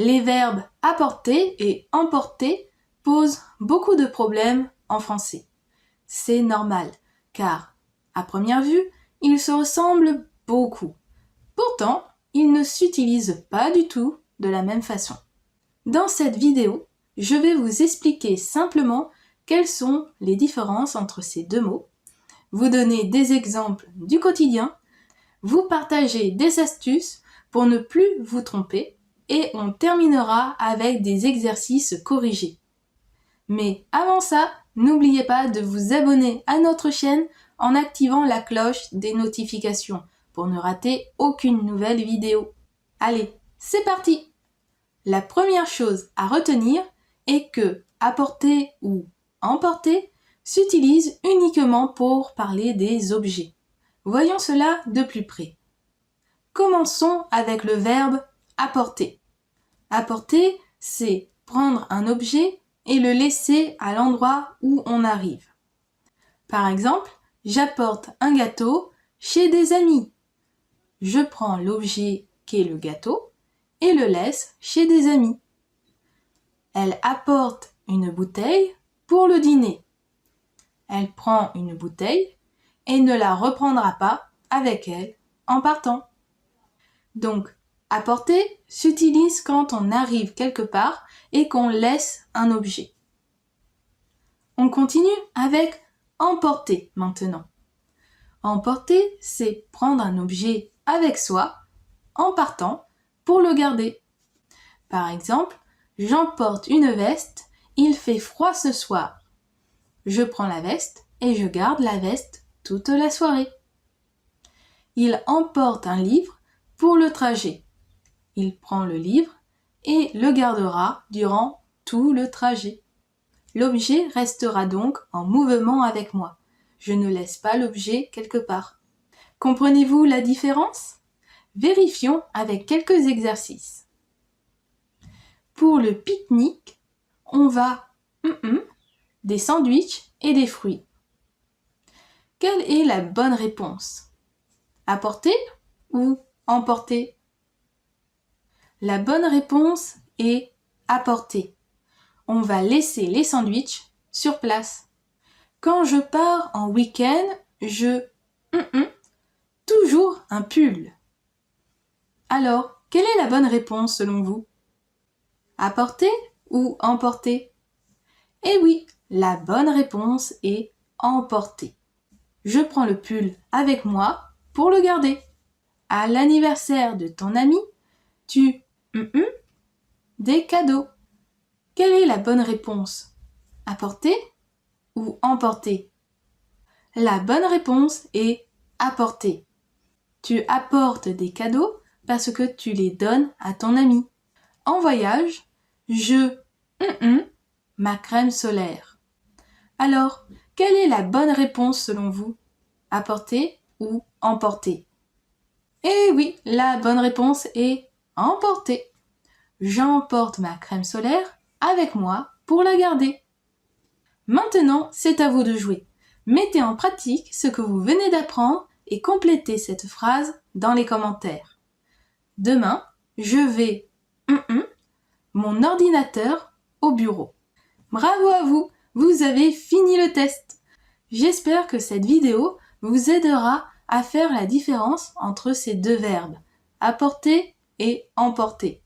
Les verbes apporter et emporter posent beaucoup de problèmes en français. C'est normal, car, à première vue, ils se ressemblent beaucoup. Pourtant, ils ne s'utilisent pas du tout de la même façon. Dans cette vidéo, je vais vous expliquer simplement quelles sont les différences entre ces deux mots, vous donner des exemples du quotidien, vous partager des astuces pour ne plus vous tromper et on terminera avec des exercices corrigés. Mais avant ça, n'oubliez pas de vous abonner à notre chaîne en activant la cloche des notifications pour ne rater aucune nouvelle vidéo. Allez, c'est parti! La première chose à retenir est que apporter ou emporter s'utilise uniquement pour parler des objets. Voyons cela de plus près. Commençons avec le verbe apporter. Apporter, c'est prendre un objet et le laisser à l'endroit où on arrive. Par exemple, j'apporte un gâteau chez des amis. Je prends l'objet qu'est le gâteau et le laisse chez des amis. Elle apporte une bouteille pour le dîner. Elle prend une bouteille et ne la reprendra pas avec elle en partant. Donc, apporter s'utilise quand on arrive quelque part et qu'on laisse un objet. On continue avec emporter maintenant. Emporter, c'est prendre un objet avec soi en partant pour le garder. Par exemple, j'emporte une veste, il fait froid ce soir. Je prends la veste et je garde la veste toute la soirée. Il emporte un livre pour le trajet. Il prend le livre et le gardera durant tout le trajet. L'objet restera donc en mouvement avec moi. Je ne laisse pas l'objet quelque part. Comprenez-vous la différence? Vérifions avec quelques exercices. Pour le pique-nique, on va des sandwichs et des fruits. Quelle est la bonne réponse? Apporter ou emporter? La bonne réponse est apporter. On va laisser les sandwichs sur place. Quand je pars en week-end, je toujours un pull. Alors, quelle est la bonne réponse selon vous? Apporter ou emporter? Eh oui, la bonne réponse est emporter. Je prends le pull avec moi pour le garder. À l'anniversaire de ton ami, tu des cadeaux. Quelle est la bonne réponse? Apporter ou emporter? La bonne réponse est apporter. Tu apportes des cadeaux parce que tu les donnes à ton ami. En voyage, je ma crème solaire. Alors, quelle est la bonne réponse selon vous? Apporter ou emporter? Eh oui, la bonne réponse est emporter. J'emporte ma crème solaire avec moi pour la garder. Maintenant, c'est à vous de jouer. Mettez en pratique ce que vous venez d'apprendre et complétez cette phrase dans les commentaires. Demain, je vais mon ordinateur au bureau. Bravo à vous, vous avez fini le test. J'espère que cette vidéo vous aidera à faire la différence entre ces deux verbes, apporter et emporter.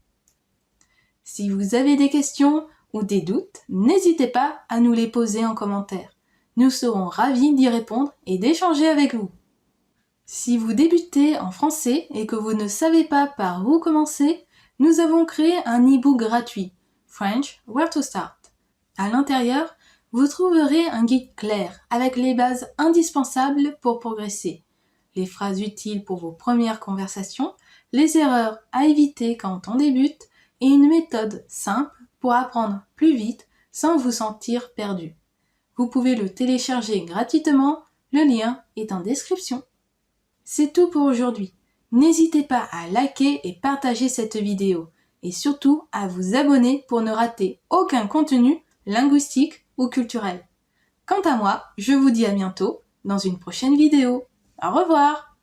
Si vous avez des questions ou des doutes, n'hésitez pas à nous les poser en commentaire. Nous serons ravis d'y répondre et d'échanger avec vous. Si vous débutez en français et que vous ne savez pas par où commencer, nous avons créé un e-book gratuit, French Where to Start. À l'intérieur, vous trouverez un guide clair avec les bases indispensables pour progresser, les phrases utiles pour vos premières conversations, les erreurs à éviter quand on débute et une méthode simple pour apprendre plus vite sans vous sentir perdu. Vous pouvez le télécharger gratuitement, le lien est en description. C'est tout pour aujourd'hui. N'hésitez pas à liker et partager cette vidéo et surtout à vous abonner pour ne rater aucun contenu linguistique ou culturel. Quant à moi, je vous dis à bientôt dans une prochaine vidéo. Au revoir!